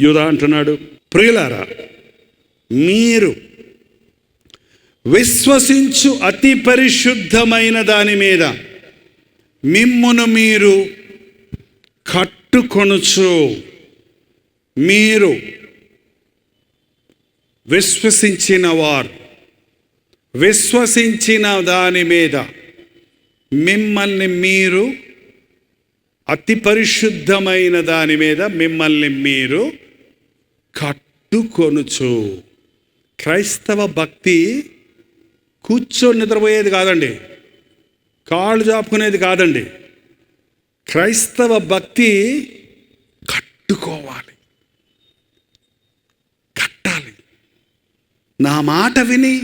యూదా అంటున్నాడు, ప్రియులారా, మీరు విశ్వసించు అతి పరిశుద్ధమైన దాని మీద మిమ్మును మీరు కట్టుకొనుచు, మీరు విశ్వసించిన దాని మీద మిమ్మల్ని మీరు, అతి పరిశుద్ధమైన దాని మీద మిమ్మల్ని మీరు కట్టుకొనుచు. క్రైస్తవ భక్తి కూర్చొని నిద్రపోయేది కాదండి, కాళ్ళు చాపుకునేది కాదండి. క్రైస్తవ భక్తి కట్టుకోవాలి, కట్టాలి. నా మాట విని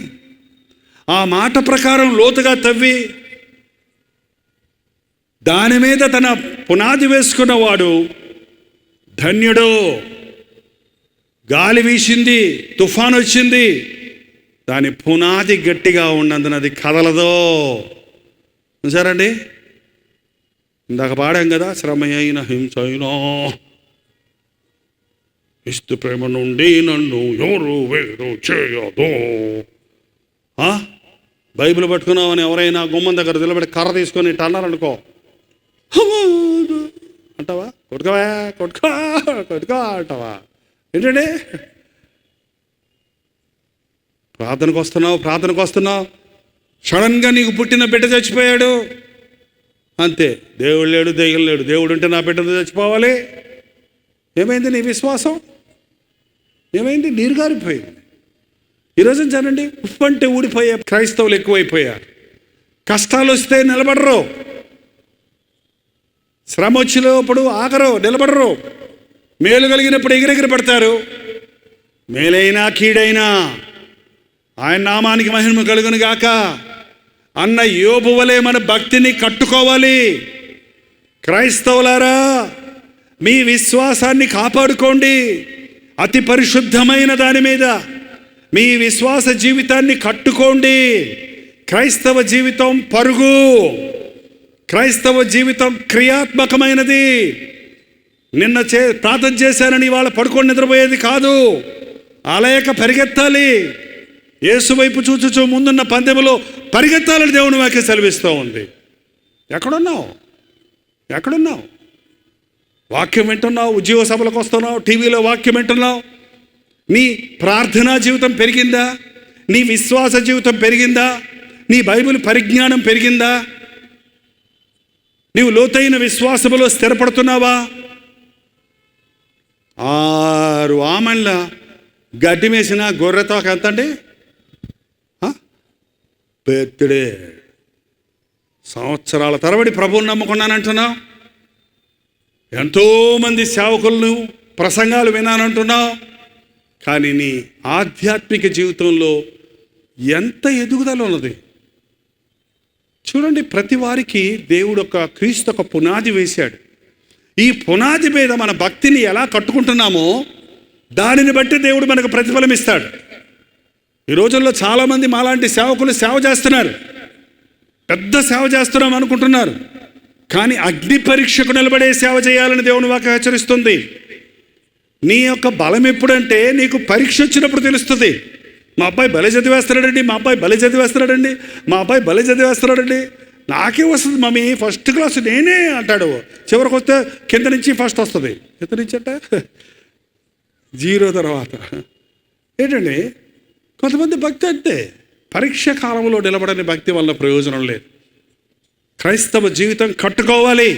ఆ మాట ప్రకారం లోతుగా తవ్వి దాని మీద తన పునాది వేసుకున్నవాడు ధన్యుడు. గాలి వీసింది, తుఫాను వచ్చింది, దాని పునాది గట్టిగా ఉన్నందున అది కదలదో. చూసారండి, ఇందాక పాడాం కదా, శ్రమ అయిన హింస అయినా ఇస్తు ప్రేమ నుండి నన్ను ఎవరు వేరు చేయదు. బైబిల్ పట్టుకున్నామని ఎవరైనా గుమ్మం దగ్గర నిలబడి కర్ర తీసుకొని ఇట్లా అన్నారనుకో, అంటావా? కొట్టుకో అంటావా? ఏంటండి, ప్రార్థనకు వస్తున్నావు, సడన్గా నీకు పుట్టిన బిడ్డ చచ్చిపోయాడు, అంతే. దేవుడు లేడు, దెయ్యం లేడు. దేవుడు ఉంటే నా బిడ్డ చచ్చిపోవాలి. ఏమైంది నీ విశ్వాసం? ఏమైంది? నీరు గారిపోయింది. ఈరోజు చూడండి, ఉప్పు అంటే ఊడిపోయే క్రైస్తవులు ఎక్కువైపోయారు. కష్టాలు వస్తే నిలబడరు, శ్రమ వచ్చినప్పుడు ఆగరు, నిలబడరు. మేలు కలిగినప్పుడు ఎగిరెగిరి పడతారు. మేలైనా కీడైనా ఆయన నామానికి మహిమ కలుగును గాక అన్న యోబు వలె మన భక్తిని కట్టుకోవాలి. క్రైస్తవులారా, మీ విశ్వాసాన్ని కాపాడుకోండి. అతి పరిశుద్ధమైన దాని మీద మీ విశ్వాస జీవితాన్ని కట్టుకోండి. క్రైస్తవ జీవితం పరుగు, క్రైస్తవ జీవితం క్రియాత్మకమైనది. నిన్న ప్రార్థన చేశానని వాళ్ళ పడుకొని నిద్రపోయేది కాదు, అలయక పరిగెత్తాలి. యేసు వైపు చూచుచూ ముందున్న పందెములో పరిగెత్తాలని దేవుని వాక్యం సెలవిస్తూ ఉంది. ఎక్కడున్నావు? వాక్యం వింటున్నావు, ఉద్యోగ సభలకు వస్తున్నావు, టీవీలో వాక్యం వింటున్నావు. నీ ప్రార్థనా జీవితం పెరిగిందా? నీ విశ్వాస జీవితం పెరిగిందా? నీ బైబిల్ పరిజ్ఞానం పెరిగిందా? నీవు లోతైన విశ్వాసములో స్థిరపడుతున్నావా? 6 ఆమళ్ళ గడ్డి వేసిన గొర్రెతోక ఎంతండి? పెత్తుడే. సంవత్సరాల తరబడి ప్రభువుని నమ్ముకున్నానంటున్నావు, ఎంతోమంది సేవకులను ప్రసంగాలు వినానంటున్నావు, కానీ నీ ఆధ్యాత్మిక జీవితంలో ఎంత ఎదుగుదల ఉన్నది చూడండి. ప్రతి వారికి దేవుడు క్రీస్తు ఒక పునాది వేశాడు. ఈ పునాది మీద మన భక్తిని ఎలా కట్టుకుంటున్నామో దానిని బట్టి దేవుడు మనకు ప్రతిఫలం ఇస్తాడు. ఈ రోజుల్లో చాలామంది మాలాంటి సేవకులు సేవ చేస్తున్నారు, పెద్ద సేవ చేస్తున్నాం అనుకుంటున్నారు, కానీ అగ్ని పరీక్షకు నిలబడే సేవ చేయాలని దేవుని వాక్యం హెచ్చరిస్తుంది. నీ యొక్క బలం ఎప్పుడంటే నీకు పరీక్ష వచ్చినప్పుడు తెలుస్తుంది. మా అబ్బాయి భలే చదివేస్తున్నాడండి, నాకే వస్తుంది మమ్మీ, ఫస్ట్ క్లాస్ నేనే అంటాడు. చివరికి వస్తే కింద నుంచి ఫస్ట్ వస్తుంది. కింద నుంచి అంటే 0 తర్వాత. ఏంటండి, కొంతమంది భక్తి అంటే పరీక్ష కాలంలో నిలబడని భక్తి వల్ల ప్రయోజనం లేదు. క్రైస్తవ జీవితం కట్టుకోవాలి.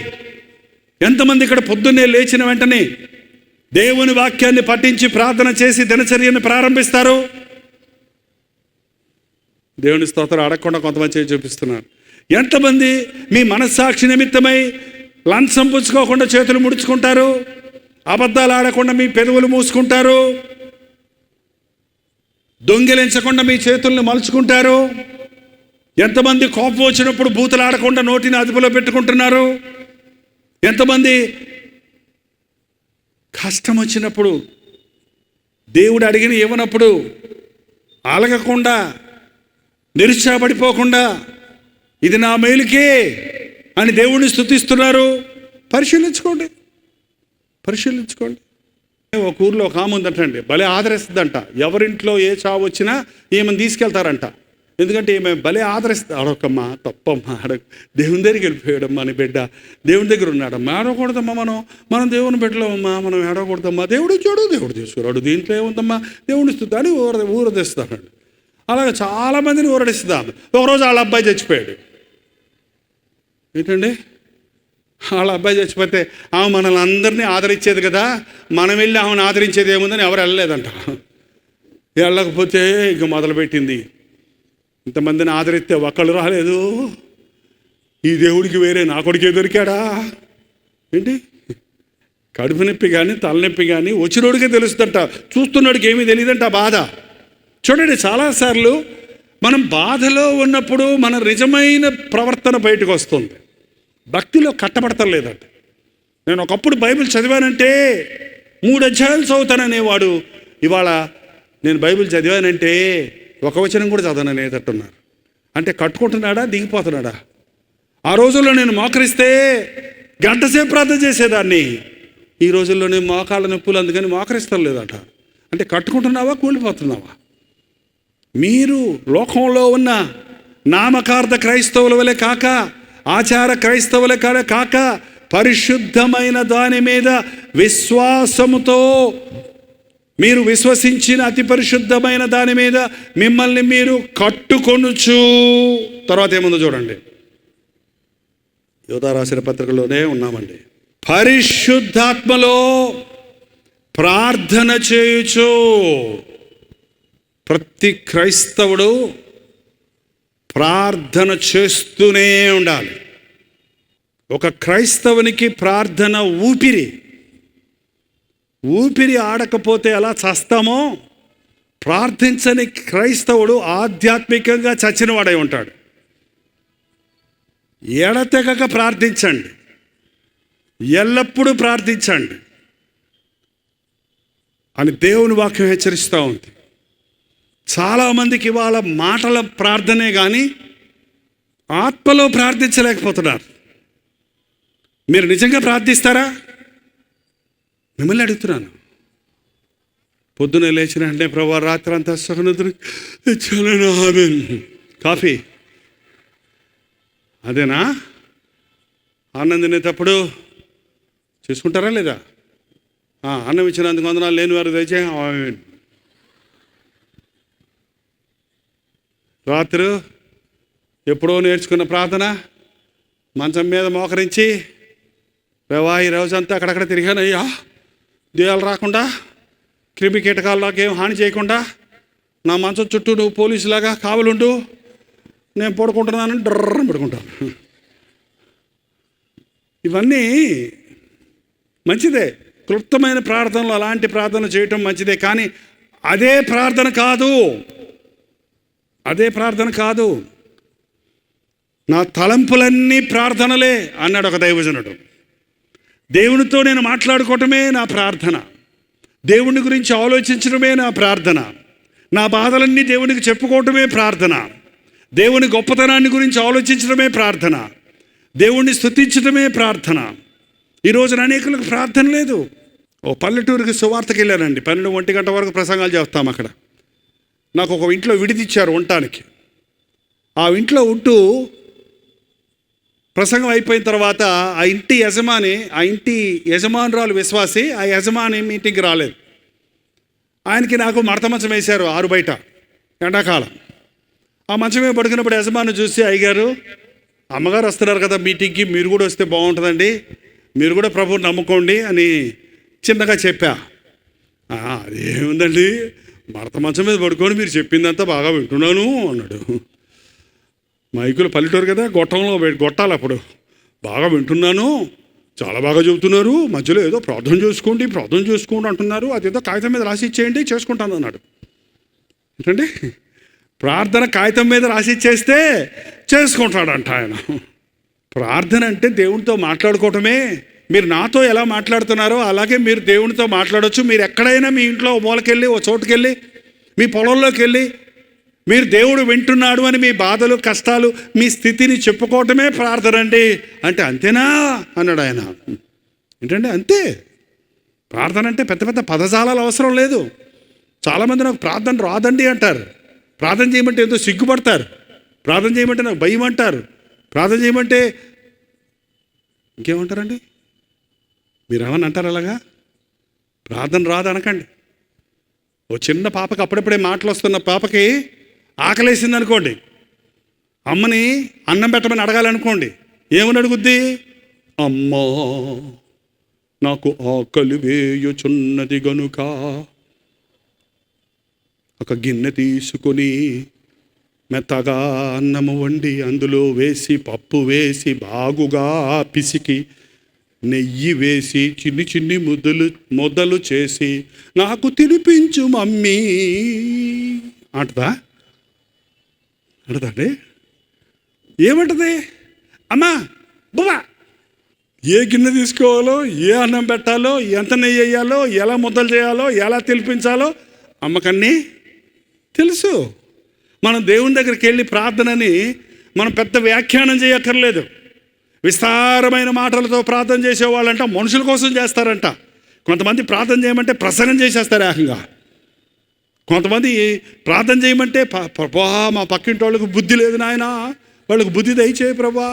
ఎంతమంది ఇక్కడ పొద్దున్నే లేచిన వెంటనే దేవుని వాక్యాన్ని పఠించి ప్రార్థన చేసి దినచర్యను ప్రారంభిస్తారు? దేవుని స్తోత్రం అడగకుండా కొంతమంది చూపిస్తున్నారు. ఎంతమంది మీ మనస్సాక్షి నిమిత్తమై లంచం పుచ్చుకోకుండా చేతులు ముడుచుకుంటారు, అబద్ధాలు ఆడకుండా మీ పెదవులు మూసుకుంటారు, దొంగిలించకుండా మీ చేతుల్ని మలుచుకుంటారు? ఎంతమంది కోపం వచ్చినప్పుడు బూతులు ఆడకుండా నోటిని అదుపులో పెట్టుకుంటున్నారు? ఎంతమంది కష్టం వచ్చినప్పుడు దేవుడు అడిగిన ఇవ్వనప్పుడు అలగకుండా నిరుత్సాహపడిపోకుండా ఇది నా మేలుకే అని దేవుడిని స్తుతిస్తున్నారు? పరిశీలించుకోండి. ఒక ఊర్లో ఒక ఆమె ఉందంటండి, భలే ఆదరిస్తుందంట. ఎవరింట్లో ఏ చావు వచ్చినా ఈమెను తీసుకెళ్తారంట. ఎందుకంటే ఈమె భలే ఆదరిస్తుంది. అడొక్కమ్మా, తప్పమ్మా, దేవుని దగ్గరికి వెళ్ళిపోయాడమ్మా నీ బిడ్డ, దేవుని దగ్గర ఉన్నాడమ్మా, ఏడవకూడదమ్మా, మనం దేవుని బిడ్డలమ్మా, మనం ఏడవకూడదమ్మా, దేవుడు ఇచ్చాడు, దేవుడు తీసుకురాడు, దీంట్లో ఏముందమ్మా, దేవుని ఇస్తుంది అని ఊరదిస్తాడు. అలాగే చాలామందిని ఊరడిస్తుంది. ఒకరోజు వాళ్ళ అబ్బాయి చచ్చిపోయాడు. ఏంటండి, వాళ్ళ అబ్బాయి చచ్చిపోతే ఆమె మనల్ని అందరినీ ఆదరించేది కదా, మనం వెళ్ళి ఆమెను ఆదరించేది ఏముందని ఎవరు వెళ్ళలేదంట. వెళ్ళకపోతే ఇంక మొదలుపెట్టింది, ఇంతమందిని ఆదరిస్తే ఒక్కళ్ళు రాలేదు, ఈ దేవుడికి వేరే నా కొడుకే దొరికాడా ఏంటి? కడుపు నొప్పి కానీ తలనొప్పి కానీ వచ్చినోడికే తెలుస్తుందంట, చూస్తున్నాడికి ఏమీ తెలియదంట బాధ. చూడండి, చాలాసార్లు మనం బాధలో ఉన్నప్పుడు మన నిజమైన ప్రవర్తన బయటకు వస్తుంది, భక్తిలో కట్టబడతలేదంట. నేను ఒకప్పుడు బైబిల్ చదివానంటే 3 అధ్యాయాలు చదువుతాననేవాడు ఇవాళ నేను బైబిల్ చదివానంటే ఒక వచనం కూడా చదవననేటట్టున్నారు. అంటే కట్టుకుంటున్నాడా, దిగిపోతున్నాడా? ఆ రోజుల్లో నేను మోకరిస్తే గంటసేపు ప్రార్థన చేసేదాన్ని, ఈ రోజుల్లో నేను మోకాళ్ళ నొప్పులు అందుకని మోకరిస్తాం లేదట. అంటే కట్టుకుంటున్నావా, కూలిపోతున్నావా? మీరు లోకంలో ఉన్న నామకార్థ క్రైస్తవుల వలె కాక, ఆచార క్రైస్తవుల కాక, పరిశుద్ధమైన దాని మీద విశ్వాసముతో, మీరు విశ్వసించిన అతి పరిశుద్ధమైన దాని మీద మిమ్మల్ని మీరు కట్టుకొనుచు. తర్వాత ఏముందో చూడండి, యోధా రాసిన పత్రికలోనే ఉన్నామండి. పరిశుద్ధాత్మలో ప్రార్థన చేయుచు. ప్రతి క్రైస్తవుడు ప్రార్థన చేస్తూనే ఉండాలి. ఒక క్రైస్తవునికి ప్రార్థన ఊపిరి ఆడకపోతే ఎలా చస్తామో, ప్రార్థించని క్రైస్తవుడు ఆధ్యాత్మికంగా చచ్చినవాడై ఉంటాడు. ఎడతెగక ప్రార్థించండి, ఎల్లప్పుడూ ప్రార్థించండి అని దేవుని వాక్యం హెచ్చరిస్తూ ఉంది. చాలామందికి ఇవాళ మాటల ప్రార్థనే కానీ ఆత్మలో ప్రార్థించలేకపోతున్నారు. మీరు నిజంగా ప్రార్థిస్తారా? మిమ్మల్ని అడుగుతున్నాను. పొద్దున లేచిన అంటే ప్రభా రాత్రి అంతా సహనదురు కాఫీ అదేనా? అన్నం తినేటప్పుడు చేసుకుంటారా లేదా? అన్నం ఇచ్చినందుకు వందనాలు, లేని వారు దయచే. రాత్రి ఎప్పుడో నేర్చుకున్న ప్రార్థన, మంచం మీద మోకరించి, ప్రభా ఈ రోజంతా అక్కడక్కడ తిరిగానయ్యా, దేవాలు రాకుండా, క్రిమి కీటకాల్లాగా ఏం హాని చేయకుండా నా మంచం చుట్టూ నువ్వు పోలీసులాగా కావలుండు, నేను పడుకుంటున్నానని డ్రర్రం పడుకుంటాను. ఇవన్నీ మంచిదే, క్లుప్తమైన ప్రార్థనలు అలాంటి ప్రార్థన చేయటం మంచిదే, కానీ అదే ప్రార్థన కాదు. నా తలంపులన్నీ ప్రార్థనలే అన్నాడు ఒక దైవజనుడు. దేవునితో నేను మాట్లాడుకోవటమే నా ప్రార్థన, దేవుని గురించి ఆలోచించడమే నా ప్రార్థన, నా బాధలన్నీ దేవునికి చెప్పుకోవటమే ప్రార్థన, దేవుని గొప్పతనాన్ని గురించి ఆలోచించడమే ప్రార్థన, దేవుణ్ణి స్తుతించడమే ప్రార్థన. ఈ రోజున అనేకులకు ప్రార్థన లేదు. ఓ పల్లెటూరికి సువార్తకి వెళ్ళానండి, 12-1 గంట వరకు ప్రసంగాలు చేస్తాం అక్కడ. నాకు ఒక ఇంట్లో విడిదిచ్చారు ఉండటానికి. ఆ ఇంట్లో ఉంటూ ప్రసంగం అయిపోయిన తర్వాత ఆ ఇంటి యజమానురాలు విశ్వాసి, ఆ యజమాని మీటింగ్కి రాలేదు. ఆయనకి నాకు మడత మంచం వేశారు 6 బయట, ఎండాకాలం. ఆ మంచమే పడుకున్నప్పుడు యజమాని చూసి, అయ్యగారు అమ్మగారు వస్తున్నారు కదా మీటింగ్కి, మీరు కూడా వస్తే బాగుంటుందండి, మీరు కూడా ప్రభువుని నమ్ముకోండి అని చిన్నగా చెప్పా. అదేముందండి, మడత మంచం మీద పడుకొని మీరు చెప్పిందంతా బాగా వింటున్నాను అన్నాడు. మైకులు పల్లెటూరు కదా, గొట్టాలి అప్పుడు, బాగా వింటున్నాను, చాలా బాగా చెబుతున్నారు, మధ్యలో ఏదో ప్రార్థన చేసుకోండి అంటున్నారు, అదేదో కాగితం మీద రాసి ఇచ్చేయండి చేసుకుంటాను అన్నాడు. ఏంటండి, ప్రార్థన కాగితం మీద రాసి ఇచ్చేస్తే చేసుకుంటాడంట ఆయన. ప్రార్థన అంటే దేవునితో మాట్లాడుకోవటమే. మీరు నాతో ఎలా మాట్లాడుతున్నారో అలాగే మీరు దేవునితో మాట్లాడవచ్చు. మీరు ఎక్కడైనా మీ ఇంట్లో మూలకెళ్ళి, ఓ చోటుకెళ్ళి, మీ పొలంలోకి వెళ్ళి మీరు దేవుడు వింటున్నాడు అని మీ బాధలు, కష్టాలు, మీ స్థితిని చెప్పుకోవటమే ప్రార్థన అండి అంటే, అంతేనా అన్నాడు ఆయన. ఏంటంటే అంతే. ప్రార్థన అంటే పెద్ద పెద్ద పదజాలాలు అవసరం లేదు. చాలామంది నాకు ప్రార్థన రాదండి అంటారు. ప్రార్థన చేయమంటే ఎంతో సిగ్గుపడతారు. ప్రార్థన చేయమంటే నాకు భయం అంటారు. ప్రార్థన చేయమంటే ఇంకేమంటారండి? మీరు ఏమన్నా అంటారు అలాగా? ప్రార్థన రాదు అనకండి. ఓ చిన్న పాపకి అప్పుడప్పుడే మాటలు వస్తున్న పాపకి ఆకలేసింది అనుకోండి, అమ్మని అన్నం పెట్టమని అడగాలనుకోండి, ఏమని అడుగుద్ది? అమ్మా నాకు ఆకలి వేయుచున్నది గనుక ఒక గిన్నె తీసుకొని మెత్తగా అన్నము వండి అందులో వేసి పప్పు వేసి బాగుగా పిసికి నెయ్యి వేసి చిన్ని చిన్ని ముద్దలు చేసి నాకు తినిపించు మమ్మీ అంటదా? అంటదండి? ఏమంటది? అమ్మా బువ్వా, ఏ గిన్నె తీసుకోవాలో, ఏ అన్నం పెట్టాలో, ఎంత నెయ్యి వేయాలో, ఎలా ముద్దలు చేయాలో, ఎలా తినిపించాలో అమ్మకన్నీ తెలుసు. మనం దేవుని దగ్గరికి వెళ్ళి ప్రార్థనని మనం పెద్ద వ్యాఖ్యానం చేయక్కర్లేదు. విస్తారమైన మాటలతో ప్రార్థన చేసేవాళ్ళంట మనుషుల కోసం చేస్తారంట. కొంతమంది ప్రార్థన చేయమంటే ప్రసంగం చేసేస్తారు ఏకంగా. కొంతమంది ప్రార్థన చేయమంటే ప్రభా మా పక్కింటి వాళ్ళకి బుద్ధి లేదు నాయన, వాళ్ళకి బుద్ధి దయచేయి ప్రభా,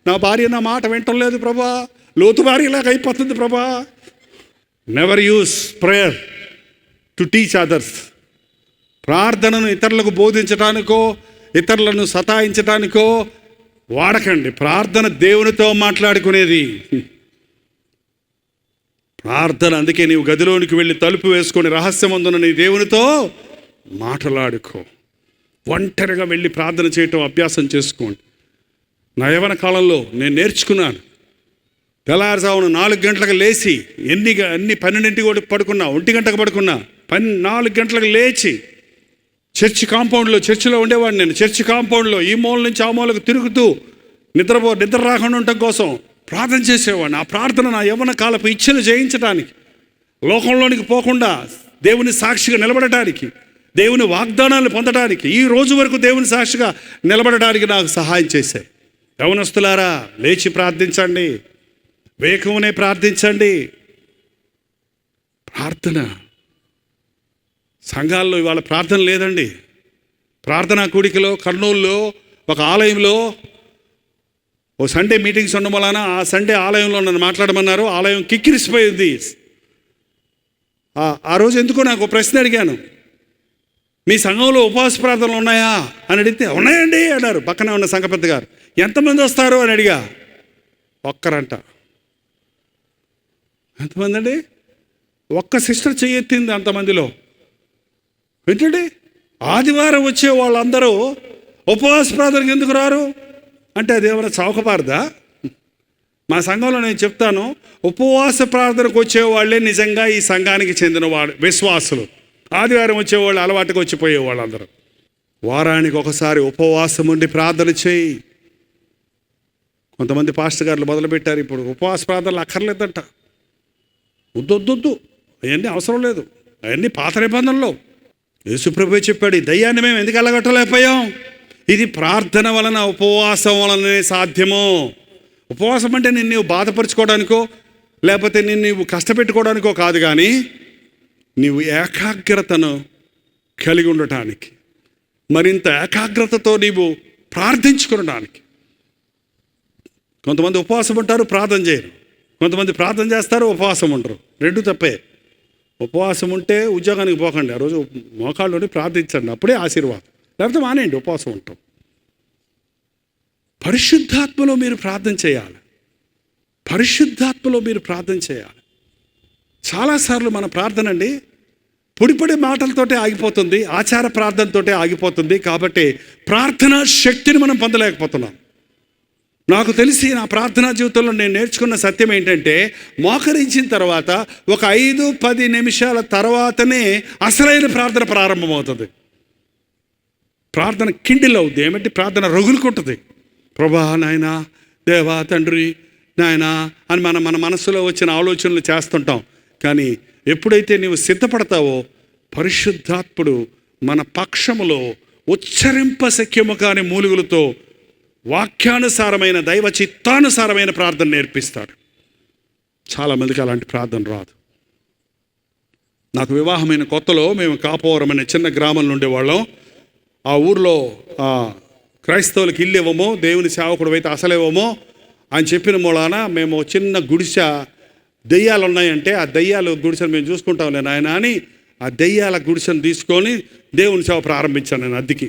నా భార్య నా మాట వింటం లేదు ప్రభా, లోతు భార్యలాగా అయిపోతుంది ప్రభా. Never use prayer to teach others. ప్రార్థనను ఇతరులకు బోధించడానికో ఇతరులను సతాయించడానికో వాడకండి. ప్రార్థన దేవునితో మాట్లాడుకునేది. ప్రార్థన అందుకే నీవు గదిలోనికి వెళ్ళి తలుపు వేసుకొని రహస్యమందున నీ దేవునితో మాట్లాడుకో. ఒంటరిగా వెళ్ళి ప్రార్థన చేయటం అభ్యాసం చేసుకోండి. నా యవ్వన కాలంలో నేను నేర్చుకున్నాను. తెల్లారుజామున 4 గంటలకు లేచి అన్ని 12 పడుకున్నా, 1 గంటకు పడుకున్నా, 4 గంటలకు లేచి చర్చిలో ఉండేవాడిని నేను. చర్చి కాంపౌండ్లో ఈ మూల నుంచి ఆ మూలకు తిరుగుతూ నిద్ర రాకుండా ఉండటం కోసం ప్రార్థన చేసేవాడిని. ఆ ప్రార్థన నా యవ్వన కాలపు ఇచ్ఛలు జయించడానికి, లోకంలోనికి పోకుండా దేవుని సాక్షిగా నిలబడటానికి, దేవుని వాగ్దానాలు పొందడానికి, ఈ రోజు వరకు దేవుని సాక్షిగా నిలబడటానికి నాకు సహాయం చేశాయి. యవ్వనస్తులారా లేచి ప్రార్థించండి, వేకువనే ప్రార్థించండి. ప్రార్థన సంఘాల్లో ఇవాళ ప్రార్థన లేదండి. ప్రార్థనా కూడికలో కర్నూలులో ఒక ఆలయంలో ఓ సండే మీటింగ్స్ ఉండడం వలన ఆ సండే ఆలయంలో నన్ను మాట్లాడమన్నారు. ఆలయం కిక్కిరిసిపోయింది. ఆ రోజు ఎందుకో నాకు ప్రశ్న అడిగాను, మీ సంఘంలో ఉపవాస ప్రార్థనలు ఉన్నాయా అని అడిగితే ఉన్నాయండి అన్నారు పక్కనే ఉన్న సంఘ పెద్ద గారు. ఎంతమంది వస్తారు అని అడిగా. ఒక్కరంట. ఎంతమంది అండి? ఒక్క సిస్టర్ చెయ్యెత్తింది అంతమందిలో. ఏంటండి ఆదివారం వచ్చే వాళ్ళందరూ ఉపవాస ప్రార్థనకి ఎందుకు రారు అంటే అదేమైనా చౌకబారదా? మా సంఘంలో నేను చెప్తాను, ఉపవాస ప్రార్థనకు వచ్చేవాళ్ళే నిజంగా ఈ సంఘానికి చెందిన వాళ్ళు, విశ్వాసులు. ఆదివారం వచ్చేవాళ్ళు అలవాటుగా వచ్చిపోయే వాళ్ళందరూ. వారానికి ఒకసారి ఉపవాసం ఉండి ప్రార్థన చేయి. కొంతమంది పాస్టర్ గారులు మొదలుపెట్టారు ఇప్పుడు ఉపవాస ప్రార్థనలు అక్కర్లేదంట. వద్దొద్దొద్దు, అవన్నీ అవసరం లేదు, అవన్నీ పాత నిబంధనలో. యేసుప్రభువే చెప్పాడు, ఈ దయ్యాన్ని మేము ఎందుకు అలగట్టలేకపోయాం? ఇది ప్రార్థన వలన, ఉపవాసం వలననే సాధ్యము. ఉపవాసం అంటే నీవు బాధపరుచుకోవడానికో లేకపోతే నీవు కష్టపెట్టుకోవడానికో కాదు, కానీ నీవు ఏకాగ్రతను కలిగి ఉండటానికి, మరింత ఏకాగ్రతతో నీవు ప్రార్థించుకోవడానికి. కొంతమంది ఉపవాసం ఉంటారు, ప్రార్థన చేయరు. కొంతమంది ప్రార్థన చేస్తారు, ఉపవాసం ఉంటారు. రెండు తప్పే. ఉపవాసం ఉంటే ఉద్యోగానికి పోకండి, ఆ రోజు మోకాళ్ళలోని ప్రార్థించండి, అప్పుడే ఆశీర్వాదం. లేకపోతే మానేయండి, ఉపవాసం ఉంటాం. పరిశుద్ధాత్మలో మీరు ప్రార్థన చేయాలి. పరిశుద్ధాత్మలో మీరు ప్రార్థన చేయాలి. చాలాసార్లు మన ప్రార్థన అండి పొడి మాటలతోటే ఆగిపోతుంది, ఆచార ప్రార్థనతోటే ఆగిపోతుంది. కాబట్టి ప్రార్థనా శక్తిని మనం పొందలేకపోతున్నాం. నాకు తెలిసి నా ప్రార్థనా జీవితంలో నేను నేర్చుకున్న సత్యం ఏంటంటే, మోకరించిన తర్వాత ఒక 5-10 నిమిషాల తర్వాతనే అసలైన ప్రార్థన ప్రారంభమవుతుంది. ప్రార్థన కిండిల్ అవుద్ది. ఏమంటే ప్రార్థన రగులుకుంటుంది. ప్రభా నాయనా, దేవా తండ్రి నాయనా అని మన మనసులో వచ్చిన ఆలోచనలు చేస్తుంటాం. కానీ ఎప్పుడైతే నీవు సిద్ధపడతావో పరిశుద్ధాత్ముడు మన పక్షములో ఉచ్చరింపశక్యము కాని మూలుగులతో వాక్యానుసారమైన దైవ చిత్తానుసారమైన ప్రార్థన నేర్పిస్తాడు. చాలామందికి అలాంటి ప్రార్థన రాదు. నాకు వివాహమైన కొత్తలో మేము కాపవరం అనే చిన్న గ్రామంలో ఉండేవాళ్ళం. ఆ ఊర్లో క్రైస్తవులకు ఇల్లు ఇవ్వమో, దేవుని సేవకుడు అయితే అసలేవమో అని చెప్పిన మూలాన మేము చిన్న గుడిసె, దెయ్యాలు ఉన్నాయంటే ఆ దెయ్యాలు గుడిసెను మేము చూసుకుంటాంలే నాయన అని ఆ దెయ్యాల గుడిసెను తీసుకొని దేవుని సేవ ప్రారంభించాను నేను అద్దెకి.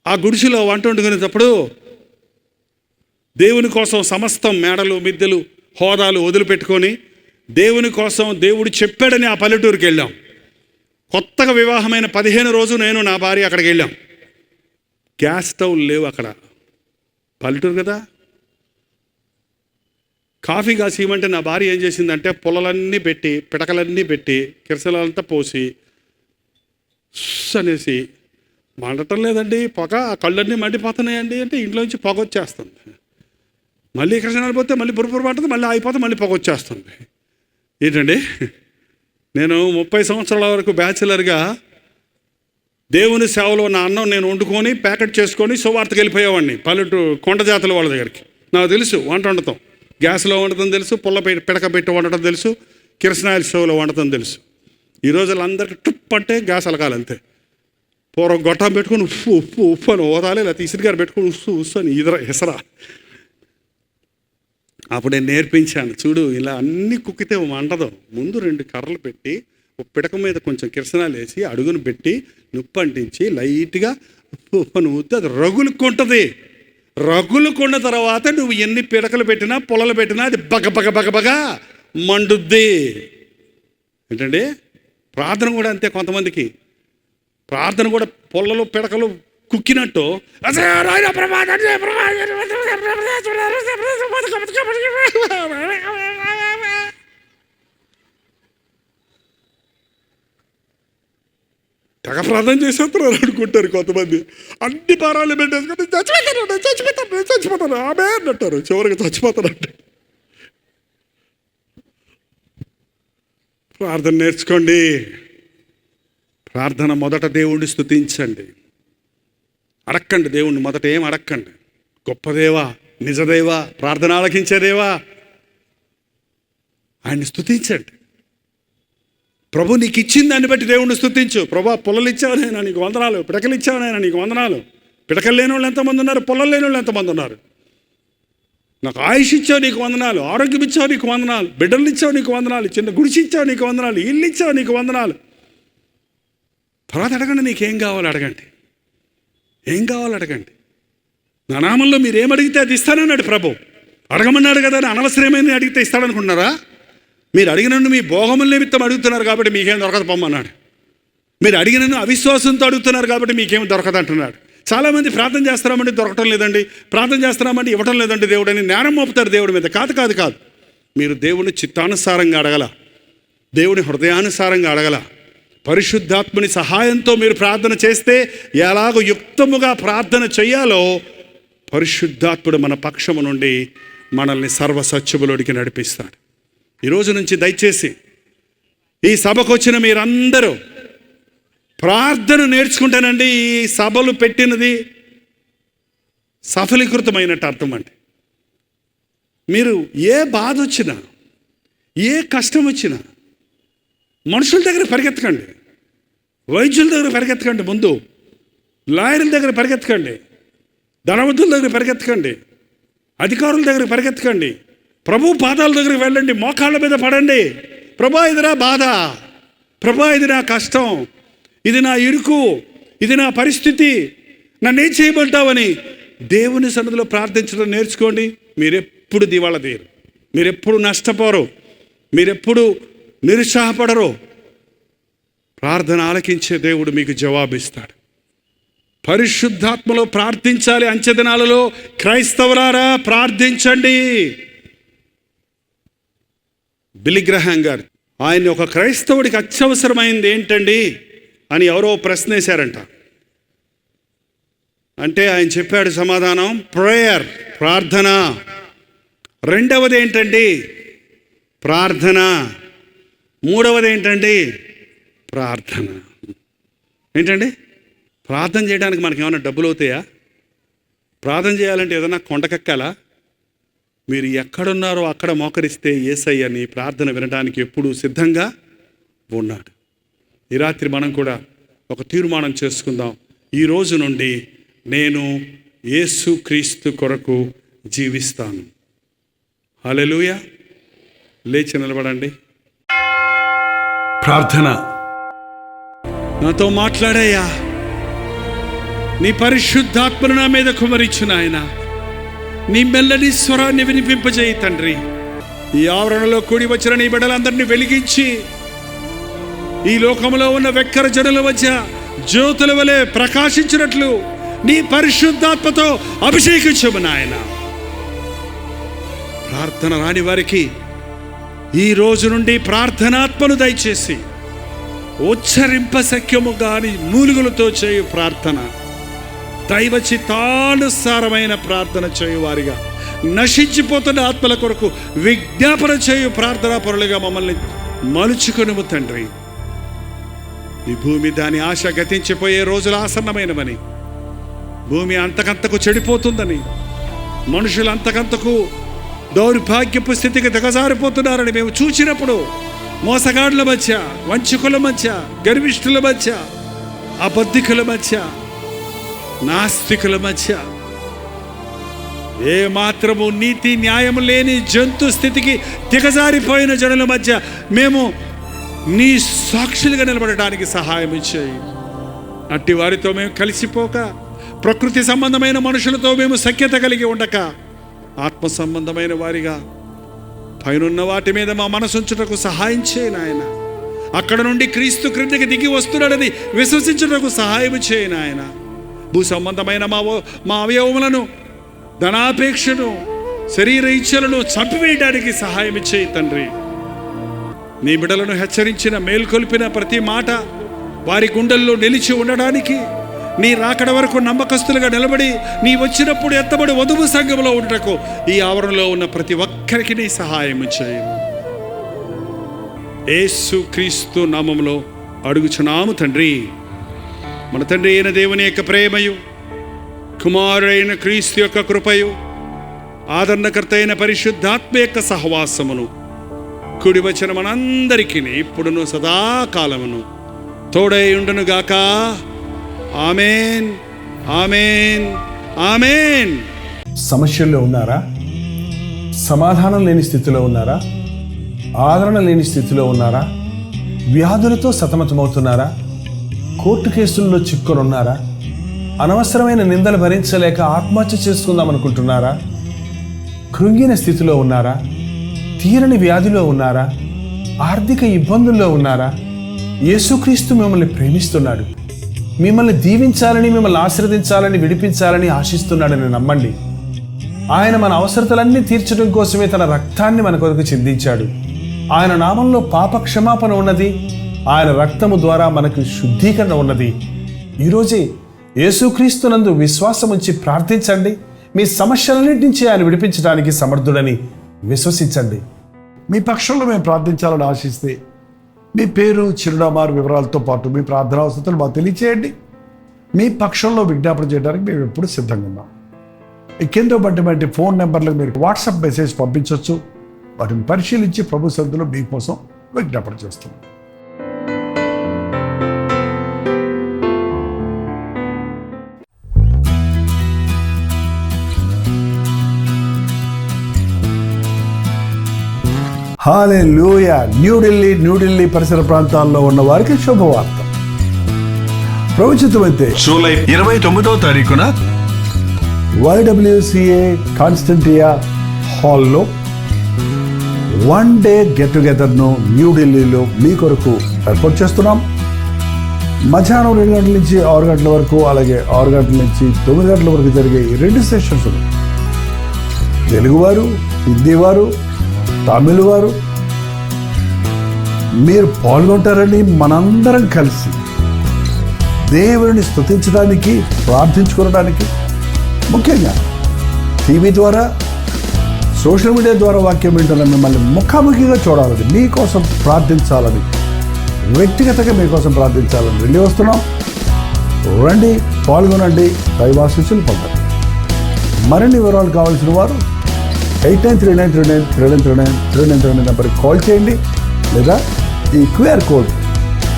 ఆ గుడిసెలో వంట వండుకునేటప్పుడు దేవుని కోసం సమస్తం మేడలు, మిద్దెలు, హోదాలు వదిలిపెట్టుకొని దేవుని కోసం దేవుడు చెప్పాడని ఆ పల్లెటూరుకి వెళ్ళాం. కొత్తగా వివాహమైన 15 రోజు నేను నా భార్య అక్కడికి వెళ్ళాం. గ్యాస్ స్టవ్లు లేవు అక్కడ, పల్లెటూరు కదా. కాఫీ కాసేయమంటే నా భార్య ఏం చేసిందంటే పుల్లలన్నీ పెట్టి, పిడకలన్నీ పెట్టి, కిరసలంతా పోసి అనేసి, మండటం లేదండి పొగ, కళ్ళన్నీ మండిపోతున్నాయండి అంటే ఇంట్లోంచి పొగ వచ్చేస్తుంది. మళ్ళీ కిరసనాలు పోతే మళ్ళీ పురుపురు పడుతుంది, మళ్ళీ ఆగిపోతే మళ్ళీ పొగ వచ్చేస్తుంది. ఏంటండి, నేను 30 సంవత్సరాల వరకు బ్యాచిలర్గా దేవుని సేవలో నా అన్నం నేను వండుకొని ప్యాకెట్ చేసుకొని సువార్తకి వెళ్ళిపోయేవాడిని పల్లెటూరు కొండ జాతుల వాళ్ళ దగ్గరికి. నాకు తెలుసు వంట వండటం, గ్యాస్లో వండటం తెలుసు, పిడక పెట్టి వండటం తెలుసు, కిరసనాయిల్ స్టవ్లో వండటం తెలుసు. ఈ రోజుల్లో అందరికీ టుప్ అంటే గ్యాస్ అలకాలి అంతే. పూర్వం గొట్టం పెట్టుకుని ఉప్పు ఉప్పు ఉప్పు అని ఓదాలి, లేకపోతే ఇసురుగారు పెట్టుకుని ఉస్సు ఉస్సు అని ఇసరా. అప్పుడు నేను నేర్పించాను, చూడు ఇలా అన్ని కుక్కితే వండదు. ముందు 2 కర్రలు పెట్టి ఒక పిడక మీద కొంచెం కిరసనాలు వేసి అడుగును పెట్టి నుప్పు అంటించి లైట్గా ఉప్పు ఉప్పు అని ఊస్తే అది రగులుకుంటుంది. రగులుకున్న తర్వాత నువ్వు ఎన్ని పిడకలు పెట్టినా పొలలు పెట్టినా అది బగ మండుద్ది. ఏంటండి, ప్రార్థన కూడా అంతే. కొంతమందికి ప్రార్థన కూడా పొల్లలు పిడకలు కుక్కినట్టు తెగ ప్రార్థన చేసేస్తున్నారు అనుకుంటారు కొంతమంది. అన్ని భారాలు పెట్టేసుకుంటే చచ్చిపోతాను ఆమె అంటారు, చివరికి చచ్చిపోతారంట. ప్రార్థన నేర్చుకోండి. ప్రార్థన మొదట దేవుణ్ణి స్తుతించండి, అడక్కండి దేవుణ్ణి. మొదట ఏం అడక్కండి, గొప్పదేవా, నిజదేవా, ప్రార్థన ఆలకించేదేవా, ఆయన్ని స్తుతించండి. ప్రభు నీకు ఇచ్చిన దాన్ని బట్టి దేవుణ్ణి స్తుతించు. ప్రభా, పుల్లలు ఇచ్చావనైనా నీకు వందనాలు, పిడకలు ఇచ్చావనైనా నీకు వందనాలు. పిడకలు లేని వాళ్ళు ఎంతమంది ఉన్నారు, పుల్లలు లేని వాళ్ళు ఎంతమంది ఉన్నారు. నాకు ఆయుష్ ఇచ్చావు నీకు వందనాలు, ఆరోగ్యం ఇచ్చావు నీకు వందనాలు, బిడ్డలు ఇచ్చావు నీకు వందనాలు, చిన్న గుడిసి ఇచ్చావు నీకు వందనాలు, ఇల్లు ఇచ్చావు నీకు వందనాలు. తర్వాత అడగండి, నీకేం కావాలి అడగండి, ఏం కావాలి అడగండి. నా నామంలో మీరు ఏమడిగితే అది ఇస్తానన్నాడు ప్రభు. అడగమన్నాడు కదా అని అనవసరమైన అడిగితే ఇస్తాడనుకుంటున్నారా? మీరు అడిగినన్ను మీ భోగముల నిమిత్తం అడుగుతున్నారు కాబట్టి మీకేం దొరకదు పొమ్మన్నాడు. మీరు అడిగినన్ను అవిశ్వాసంతో అడుగుతున్నారు కాబట్టి మీకేం దొరకదు అంటున్నాడు. చాలామంది ప్రార్థన చేస్తున్నామంటే దొరకటం లేదండి, ప్రార్థన చేస్తున్నామంటే ఇవ్వటం లేదండి దేవుడు అని నేరం మోపుతారు దేవుడి మీద. కాదు. మీరు దేవుని చిత్తానుసారంగా అడగల, దేవుని హృదయానుసారంగా అడగల. పరిశుద్ధాత్మని సహాయంతో మీరు ప్రార్థన చేస్తే ఎలాగో యుక్తముగా ప్రార్థన చేయాలో పరిశుద్ధాత్ముడు మన పక్షము నుండి మనల్ని సర్వసత్యములోనికి నడిపిస్తాడు. ఈరోజు నుంచి దయచేసి ఈ సభకు వచ్చిన మీరందరూ ప్రార్థన నేర్చుకుంటానండి. ఈ సభలు పెట్టినది సఫలీకృతమైనట్టు అర్థం అండి. మీరు ఏ బాధ వచ్చినా, ఏ కష్టం వచ్చినా మనుషుల దగ్గర పరిగెత్తకండి, వైద్యుల దగ్గర పరిగెత్తకండి, ముందు లాయర్ల దగ్గర పరిగెత్తకండి, ధనవంతుల దగ్గర పరిగెత్తకండి, అధికారుల దగ్గర పరిగెత్తకండి. ప్రభు పాదాల దగ్గరికి వెళ్ళండి, మోకాళ్ళ మీద పడండి. ప్రభా, ఇది నా బాధ, ప్రభా ఇది నా కష్టం, ఇది నా ఇరుకు, ఇది నా పరిస్థితి, నన్నేం చేయమంటావని దేవుని సన్నిధిలో ప్రార్థించడం నేర్చుకోండి. మీరెప్పుడు దివాళా తీయరు, మీరెప్పుడు నష్టపోరు, మీరెప్పుడు నిరుత్సాహపడరు. ప్రార్థన ఆలకించే దేవుడు మీకు జవాబిస్తాడు. పరిశుద్ధాత్మలో ప్రార్థించాలి. అంచెదినాలలో క్రైస్తవులారా ప్రార్థించండి. బిల్లీ గ్రహాం గారు, ఆయన ఒక క్రైస్తవుడికి అత్యవసరమైంది ఏంటండి అని ఎవరో ప్రశ్న వేశారంట. అంటే ఆయన చెప్పాడు సమాధానం, ప్రేయర్, ప్రార్థన. రెండవది ఏంటండి, ప్రార్థన. మూడవది ఏంటండి, ప్రార్థన. ఏంటండి, ప్రార్థన చేయడానికి మనకి ఏమైనా డబ్బులు అవుతాయా? ప్రార్థన చేయాలంటే ఏదైనా కొండకెక్కాలా? మీరు ఎక్కడున్నారో అక్కడ మోకరిస్తే యేసయ్య నీ ప్రార్థన వినడానికి ఎప్పుడూ సిద్ధంగా ఉన్నాడు. ఈ రాత్రి మనం కూడా ఒక తీర్మానం చేసుకుందాం. ఈ రోజు నుండి నేను యేసుక్రీస్తు కొరకు జీవిస్తాను. హల్లెలూయా. లేచి నిలబడండి. ప్రార్థన. నాతో మాట్లాడయ్యా, నీ పరిశుద్ధాత్మను నా మీద కుమరించు నాయన. నీ మెల్లని స్వరాన్ని వినిపింపజేయి తండ్రి. ఈ ఆవరణలో కూడి వచ్చిన నీ బిడ్డలందరినీ వెలిగించి ఈ లోకంలో ఉన్న వెక్కర జనుల మధ్య జ్యోతుల వలె ప్రకాశించినట్లు నీ పరిశుద్ధాత్మతో అభిషేకించము నాయన. ప్రార్థన రాని వారికి ఈ రోజు నుండి ప్రార్థనాత్మను దయచేసి ఉచ్చరింప శక్యము గాని మూలుగులతో చేయు ప్రార్థన, దైవ చిత్తానుసారమైన ప్రార్థన చేయువారిగా, నశించిపోతున్న ఆత్మల కొరకు విజ్ఞాపన చేయు ప్రార్థనా పరులుగా మమ్మల్ని మలుచుకొనుము తండ్రి. ఈ భూమి దాని ఆశ గతించిపోయే రోజులు ఆసన్నమైనవని, భూమి అంతకంతకు చెడిపోతుందని, మనుషులు అంతకంతకు దౌర్భాగ్యపు స్థితికి దిగజారిపోతున్నారని మేము చూసినప్పుడు, మోసగాడుల మధ్య, వంచకుల మధ్య, గర్విష్ఠుల మధ్య, అబద్ధికుల మధ్య, నాస్తికుల మధ్య, ఏ మాత్రము నీతి న్యాయం లేని జంతు స్థితికి దిగజారిపోయిన జనుల మధ్య మేము నీ సాక్షులుగా నిలబడడానికి సహాయం ఇచ్చాయి. అట్టి వారితో మేము కలిసిపోక, ప్రకృతి సంబంధమైన మనుషులతో మేము సఖ్యత కలిగి ఉండక, ఆత్మ సంబంధమైన వారిగా పైనున్న వాటి మీద మా మనసుంచుటకు సహాయం చేయి నాయన. అక్కడ నుండి క్రీస్తు క్రిందికి దిగి వస్తున్నాడని విశ్వసించుటకు సహాయం చేయి నాయన. భూ సంబంధమైన మా అవయవములను, ధనాపేక్షను, శరీర ఇచ్ఛలను చంపివేయడానికి సహాయం చేయి తండ్రి. నీ బిడ్డలను హెచ్చరించిన, మేల్కొల్పిన ప్రతి మాట వారి గుండెల్లో నిలిచి ఉండడానికి, నీ రాకడ వరకు నమ్మకస్తులుగా నిలబడి నీ వచ్చినప్పుడు ఎత్తబడి వధువు సంఘంలో ఉండటకు ఈ ఆవరణలో ఉన్న ప్రతి ఒక్కరికి నీ సహాయం చేయము. యేసుక్రీస్తు నామములో అడుగుచున్నాము తండ్రి. మన తండ్రి అయిన దేవుని యొక్క ప్రేమయు, కుమారుడైన క్రీస్తు యొక్క కృపయు, ఆదరణకర్త అయిన పరిశుద్ధాత్మ యొక్క సహవాసమును కూడి వచ్చిన మనందరికీ ఇప్పుడును సదాకాలమును తోడై ఉండును గాక. ఆమేన్, ఆమేన్, ఆమేన్. సమస్యల్లో ఉన్నారా? సమాధానం లేని స్థితిలో ఉన్నారా? ఆదరణ లేని స్థితిలో ఉన్నారా? వ్యాధులతో సతమతమవుతున్నారా? కోర్టు కేసుల్లో చిక్కుని ఉన్నారా? అనవసరమైన నిందలు భరించలేక ఆత్మహత్య చేసుకుందాం అనుకుంటున్నారా? కృంగిన స్థితిలో ఉన్నారా? తీరని వ్యాధిలో ఉన్నారా? ఆర్థిక ఇబ్బందుల్లో ఉన్నారా? యేసుక్రీస్తు మిమ్మల్ని ప్రేమిస్తున్నాడు. మిమ్మల్ని దీవించాలని, మిమ్మల్ని ఆశీర్వదించాలని, విడిపించాలని ఆశిస్తున్నాడని నమ్మండి. ఆయన మన అవసరతలన్నీ తీర్చడం కోసమే తన రక్తాన్ని మన కొరకు చిందించాడు. ఆయన నామంలో పాప క్షమాపణ ఉన్నది. ఆయన రక్తము ద్వారా మనకు శుద్ధీకరణ ఉన్నది. ఈరోజే యేసుక్రీస్తునందు విశ్వాసం ఉంచి ప్రార్థించండి. మీ సమస్యలన్నిటి నుంచి ఆయన విడిపించడానికి సమర్థుడని విశ్వసించండి. మీ పక్షంలో మేము ప్రార్థించాలని ఆశిస్తే మీ పేరు, చిరునామా వివరాలతో పాటు మీ ప్రార్థనా అవసరాలు మాకు తెలియచేయండి. మీ పక్షంలో విజ్ఞాపన చేయడానికి మేము ఎప్పుడు సిద్ధంగా ఉన్నాం. ఈ కింద బట్టి ఫోన్ నెంబర్లకు మీరు వాట్సాప్ మెసేజ్ పంపించవచ్చు. వాటిని పరిశీలించి ప్రభు సన్నిధిలో మీకోసం విజ్ఞాపన చేస్తున్నాం. హల్లెలూయా. న్యూఢిల్లీ పరిసర ప్రాంతాల్లో ఉన్న వారికి శుభవార్త. ప్రవచితమైతే జూలై 29వ తారీఖున YWCA కాన్స్టంటియా హాల్లో 1 డే గెట్ టుగెదర్ను న్యూఢిల్లీలో మీ కొరకు ఏర్పాటు చేస్తున్నాం. మధ్యాహ్నం 2 గంటల నుంచి 6 గంటల వరకు, అలాగే 6 గంటల నుంచి 9 గంటల వరకు జరిగే ఈ 2 సెషన్స్ తెలుగువారు, హిందీ వారు, తమిళ వారు మీరు పాల్గొంటారని మనందరం కలిసి దేవుని స్తుతించడానికి, ప్రార్థించుకోవడానికి, ముఖ్యంగా టీవీ ద్వారా, సోషల్ మీడియా ద్వారా వాక్యం వింటున్న మిమ్మల్ని ముఖాముఖిగా చూడాలని, మీకోసం ప్రార్థించాలని, వ్యక్తిగతంగా మీకోసం ప్రార్థించాలని వెళ్ళి వస్తున్నాం. రండి, పాల్గొనండి, దైవాశీస్సులు పొందండి. మరిన్ని వివరాలు కావాల్సిన వారు 8939393939 నెంబర్కి కాల్ చేయండి, లేదా ఈ QR కోడ్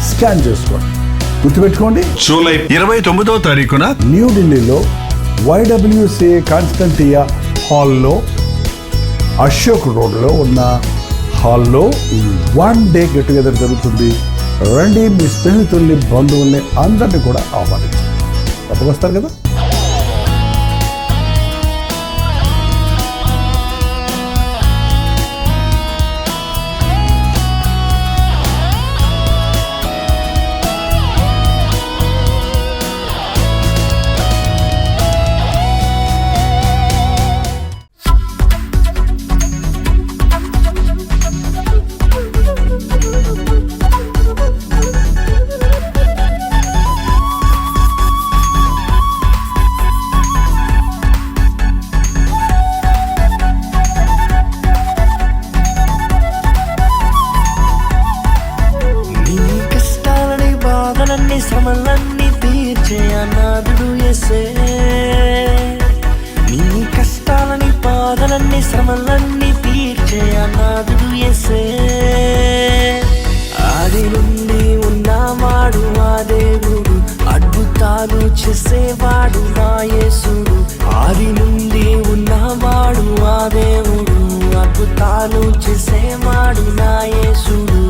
స్కాన్ చేసుకోండి. గుర్తుపెట్టుకోండి, జూలై 29వ తారీఖున న్యూఢిల్లీలో YWCA కాన్స్టంటియా హాల్లో, అశోక్ రోడ్లో ఉన్న హాల్లో 1 డే గెట్ టుగెదర్ జరుగుతుంది. రండి, మీ స్నేహితుల్ని, బంధువుల్ని అందరినీ కూడా ఆహ్వానించండి. తప్పకొస్తారు కదా. శ్రమలన్నీ తీర్చే అనాథుడు యేసే. నీ కష్టాలని బాధలన్నీ శ్రమలన్నీ తీర్చే అనాథుడు యేసే. ఆది నుండి ఉన్నవాడు ఆ దేవుడు, అద్భుతాలు చేసేవాడు నా యేసుడు. ఆది నుండి ఉన్నవాడు ఆ దేవుడు, అద్భుతాలు చేసేవాడు నా యేసుడు.